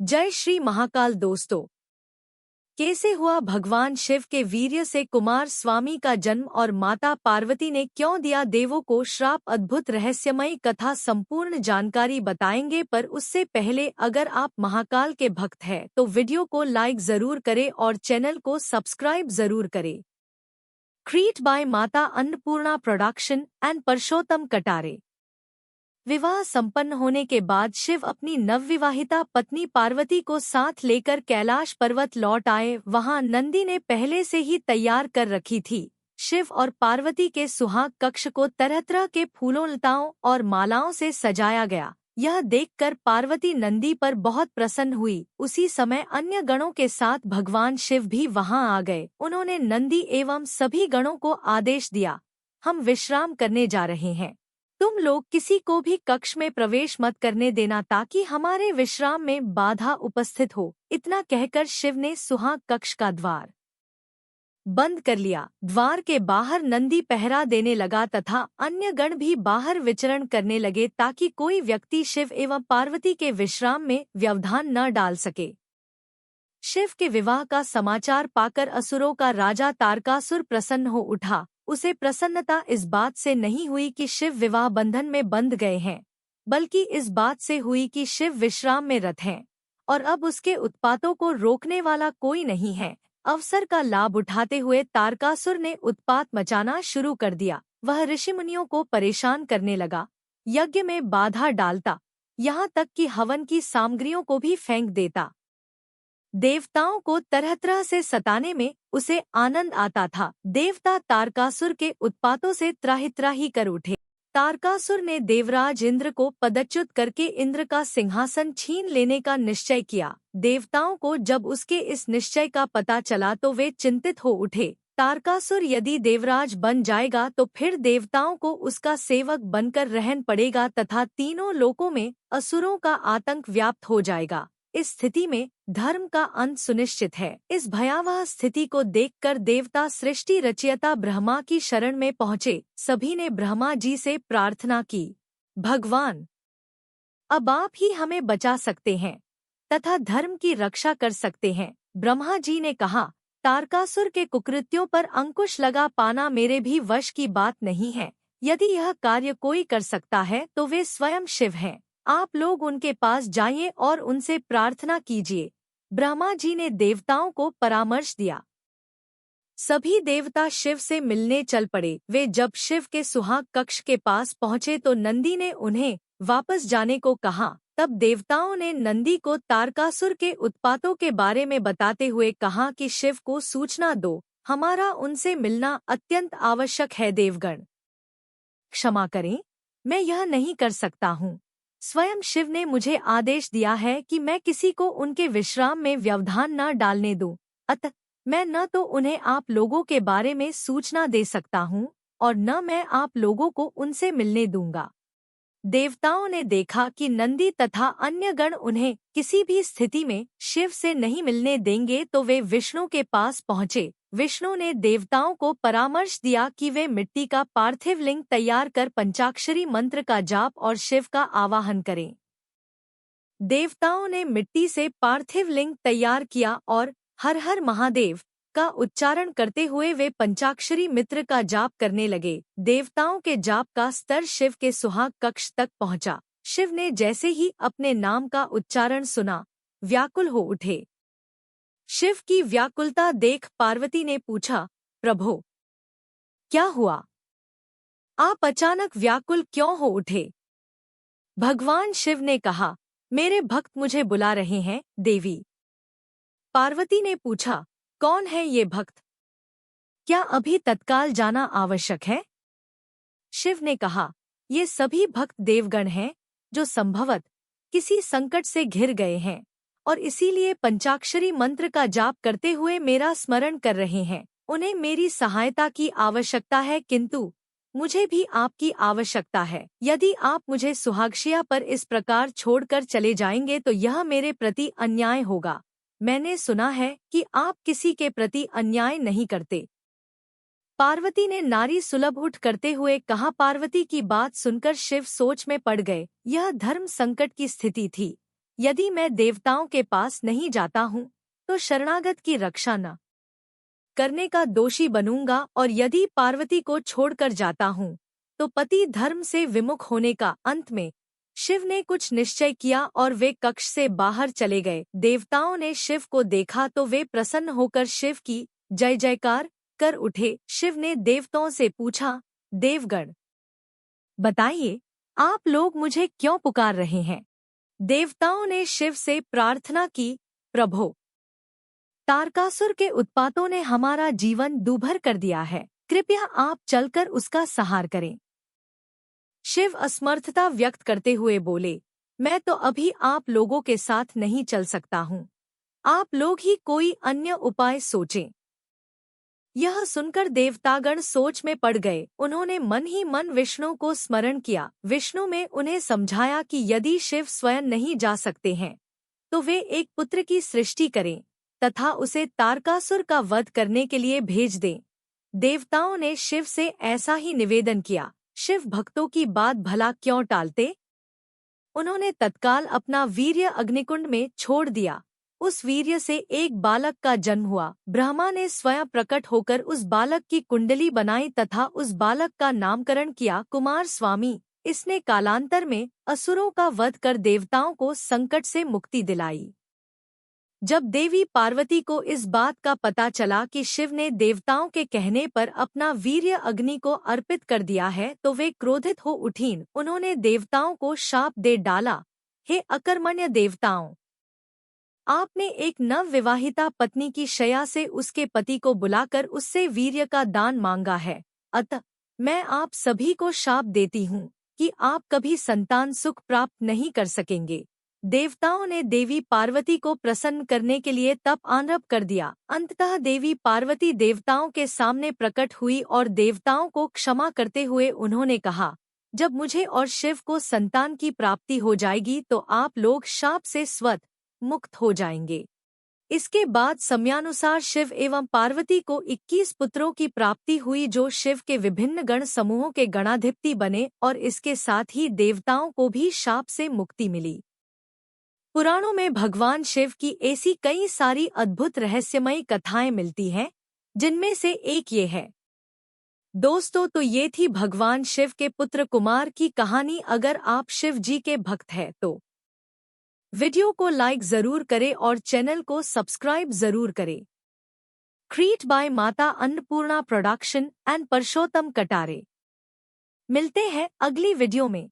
जय श्री महाकाल दोस्तों। कैसे हुआ भगवान शिव के वीर्य से कुमार स्वामी का जन्म और माता पार्वती ने क्यों दिया देवों को श्राप? अद्भुत रहस्यमयी कथा संपूर्ण जानकारी बताएंगे, पर उससे पहले अगर आप महाकाल के भक्त हैं तो वीडियो को लाइक जरूर करें और चैनल को सब्सक्राइब जरूर करें। क्रिएट बाय माता अन्नपूर्णा प्रोडक्शन एंड परशोत्तम कटारे। विवाह संपन्न होने के बाद शिव अपनी नवविवाहिता पत्नी पार्वती को साथ लेकर कैलाश पर्वत लौट आए। वहां नंदी ने पहले से ही तैयार कर रखी थी। शिव और पार्वती के सुहाग कक्ष को तरह तरह के फूलों, लताओं और मालाओं से सजाया गया। यह देखकर पार्वती नंदी पर बहुत प्रसन्न हुई। उसी समय अन्य गणों के साथ भगवान शिव भी वहां आ गए। उन्होंने नंदी एवं सभी गणों को आदेश दिया, हम विश्राम करने जा रहे हैं, तुम लोग किसी को भी कक्ष में प्रवेश मत करने देना ताकि हमारे विश्राम में बाधा उपस्थित हो। इतना कहकर शिव ने सुहाग कक्ष का द्वार बंद कर लिया। द्वार के बाहर नंदी पहरा देने लगा तथा अन्य गण भी बाहर विचरण करने लगे ताकि कोई व्यक्ति शिव एवं पार्वती के विश्राम में व्यवधान न डाल सके। शिव के विवाह का समाचार पाकर असुरों का राजा तारकासुर प्रसन्न हो उठा। उसे प्रसन्नता इस बात से नहीं हुई कि शिव विवाह बंधन में बंध गए हैं, बल्कि इस बात से हुई कि शिव विश्राम में रत हैं और अब उसके उत्पातों को रोकने वाला कोई नहीं है। अवसर का लाभ उठाते हुए तारकासुर ने उत्पात मचाना शुरू कर दिया। वह ऋषिमुनियों को परेशान करने लगा, यज्ञ में बाधा डालता, यहाँ तक कि हवन की सामग्रियों को भी फेंक देता। देवताओं को तरह तरह से सताने में उसे आनंद आता था। देवता तारकासुर के उत्पातों से त्राहि त्राहि कर उठे। तारकासुर ने देवराज इंद्र को पदच्युत करके इंद्र का सिंहासन छीन लेने का निश्चय किया। देवताओं को जब उसके इस निश्चय का पता चला तो वे चिंतित हो उठे। तारकासुर यदि देवराज बन जाएगा तो फिर देवताओं को उसका सेवक बनकर रहन पड़ेगा तथा तीनों लोकों में असुरों का आतंक व्याप्त हो जाएगा। इस स्थिति में धर्म का अंत सुनिश्चित है। इस भयावह स्थिति को देखकर देवता सृष्टि रचयिता ब्रह्मा की शरण में पहुँचे। सभी ने ब्रह्मा जी से प्रार्थना की, भगवान, अब आप ही हमें बचा सकते हैं तथा धर्म की रक्षा कर सकते हैं। ब्रह्मा जी ने कहा, तारकासुर के कुकृत्यों पर अंकुश लगा पाना मेरे भी वश की बात नहीं है। यदि यह कार्य कोई कर सकता है तो वे स्वयं शिव हैं। आप लोग उनके पास जाइए और उनसे प्रार्थना कीजिए। ब्रह्मा जी ने देवताओं को परामर्श दिया। सभी देवता शिव से मिलने चल पड़े। वे जब शिव के सुहाग कक्ष के पास पहुंचे तो नंदी ने उन्हें वापस जाने को कहा। तब देवताओं ने नंदी को तारकासुर के उत्पातों के बारे में बताते हुए कहा कि शिव को सूचना दो, हमारा उनसे मिलना अत्यंत आवश्यक है। देवगण, क्षमा करें, मैं यह नहीं कर सकता हूँ। स्वयं शिव ने मुझे आदेश दिया है कि मैं किसी को उनके विश्राम में व्यवधान न डालने दूं। अतः मैं न तो उन्हें आप लोगों के बारे में सूचना दे सकता हूं और न मैं आप लोगों को उनसे मिलने दूंगा। देवताओं ने देखा कि नंदी तथा अन्य गण उन्हें किसी भी स्थिति में शिव से नहीं मिलने देंगे तो वे विष्णु के पास पहुँचे। विष्णु ने देवताओं को परामर्श दिया कि वे मिट्टी का पार्थिव लिंग तैयार कर पंचाक्षरी मंत्र का जाप और शिव का आवाहन करें। देवताओं ने मिट्टी से पार्थिव लिंग तैयार किया और हर हर महादेव का उच्चारण करते हुए वे पंचाक्षरी मित्र का जाप करने लगे। देवताओं के जाप का स्तर शिव के सुहाग कक्ष तक पहुंचा। शिव ने जैसे ही अपने नाम का उच्चारण सुना, व्याकुल हो उठे। शिव की व्याकुलता देख पार्वती ने पूछा, प्रभो, क्या हुआ? आप अचानक व्याकुल क्यों हो उठे? भगवान शिव ने कहा, मेरे भक्त मुझे बुला रहे हैं। देवी पार्वती ने पूछा, कौन है ये भक्त? क्या अभी तत्काल जाना आवश्यक है? शिव ने कहा, ये सभी भक्त देवगण हैं जो संभवत किसी संकट से घिर गए हैं और इसीलिए पंचाक्षरी मंत्र का जाप करते हुए मेरा स्मरण कर रहे हैं। उन्हें मेरी सहायता की आवश्यकता है, किंतु मुझे भी आपकी आवश्यकता है। यदि आप मुझे सुहागशिया पर इस प्रकार छोड़कर चले जाएंगे तो यह मेरे प्रति अन्याय होगा। मैंने सुना है कि आप किसी के प्रति अन्याय नहीं करते। पार्वती ने नारी सुलभ उठ करते हुए कहा। पार्वती की बात सुनकर शिव सोच में पड़ गए। यह धर्म संकट की स्थिति थी। यदि मैं देवताओं के पास नहीं जाता हूँ तो शरणागत की रक्षा न करने का दोषी बनूंगा, और यदि पार्वती को छोड़कर जाता हूँ तो पति धर्म से विमुख होने का। अंत में शिव ने कुछ निश्चय किया और वे कक्ष से बाहर चले गए। देवताओं ने शिव को देखा तो वे प्रसन्न होकर शिव की जय जयकार कर उठे। शिव ने देवताओं से पूछा, देवगण, बताइए, आप लोग मुझे क्यों पुकार रहे हैं? देवताओं ने शिव से प्रार्थना की, प्रभो, तारकासुर के उत्पातों ने हमारा जीवन दूभर कर दिया है, कृपया आप चलकर उसका संहार करें। शिव असमर्थता व्यक्त करते हुए बोले, मैं तो अभी आप लोगों के साथ नहीं चल सकता हूँ, आप लोग ही कोई अन्य उपाय सोचें। यह सुनकर देवतागण सोच में पड़ गए। उन्होंने मन ही मन विष्णु को स्मरण किया। विष्णु में उन्हें समझाया कि यदि शिव स्वयं नहीं जा सकते हैं तो वे एक पुत्र की सृष्टि करें तथा उसे तारकासुर का वध करने के लिए भेज दें। देवताओं ने शिव से ऐसा ही निवेदन किया। शिव भक्तों की बात भला क्यों टालते? उन्होंने तत्काल अपना वीर्य अग्निकुंड में छोड़ दिया। उस वीर्य से एक बालक का जन्म हुआ। ब्रह्मा ने स्वयं प्रकट होकर उस बालक की कुंडली बनाई तथा उस बालक का नामकरण किया कुमार स्वामी। इसने कालांतर में असुरों का वध कर देवताओं को संकट से मुक्ति दिलाई। जब देवी पार्वती को इस बात का पता चला कि शिव ने देवताओं के कहने पर अपना वीर्य अग्नि को अर्पित कर दिया है तो वे क्रोधित हो उठीं। उन्होंने देवताओं को शाप दे डाला, हे अकर्मण्य देवताओं, आपने एक नवविवाहिता पत्नी की शया से उसके पति को बुलाकर उससे वीर्य का दान मांगा है। अतः मैं आप सभी को शाप देती हूँ कि आप कभी संतान सुख प्राप्त नहीं कर सकेंगे। देवताओं ने देवी पार्वती को प्रसन्न करने के लिए तप आरंभ कर दिया। अंततः देवी पार्वती देवताओं के सामने प्रकट हुई और देवताओं को क्षमा करते हुए उन्होंने कहा, जब मुझे और शिव को संतान की प्राप्ति हो जाएगी तो आप लोग शाप से स्वतः मुक्त हो जाएंगे। इसके बाद समयानुसार शिव एवं पार्वती को 21 पुत्रों की प्राप्ति हुई जो शिव के विभिन्न गण समूहों के गणाधिपति बने, और इसके साथ ही देवताओं को भी शाप से मुक्ति मिली। पुराणों में भगवान शिव की ऐसी कई सारी अद्भुत रहस्यमयी कथाएं मिलती हैं, जिनमें से एक ये है। दोस्तों, तो ये थी भगवान शिव के पुत्र कुमार की कहानी। अगर आप शिव जी के भक्त हैं तो वीडियो को लाइक जरूर करें और चैनल को सब्सक्राइब जरूर करें। क्रिएट बाय माता अन्नपूर्णा प्रोडक्शन एंड परशोत्तम कटारे। मिलते हैं अगली वीडियो में।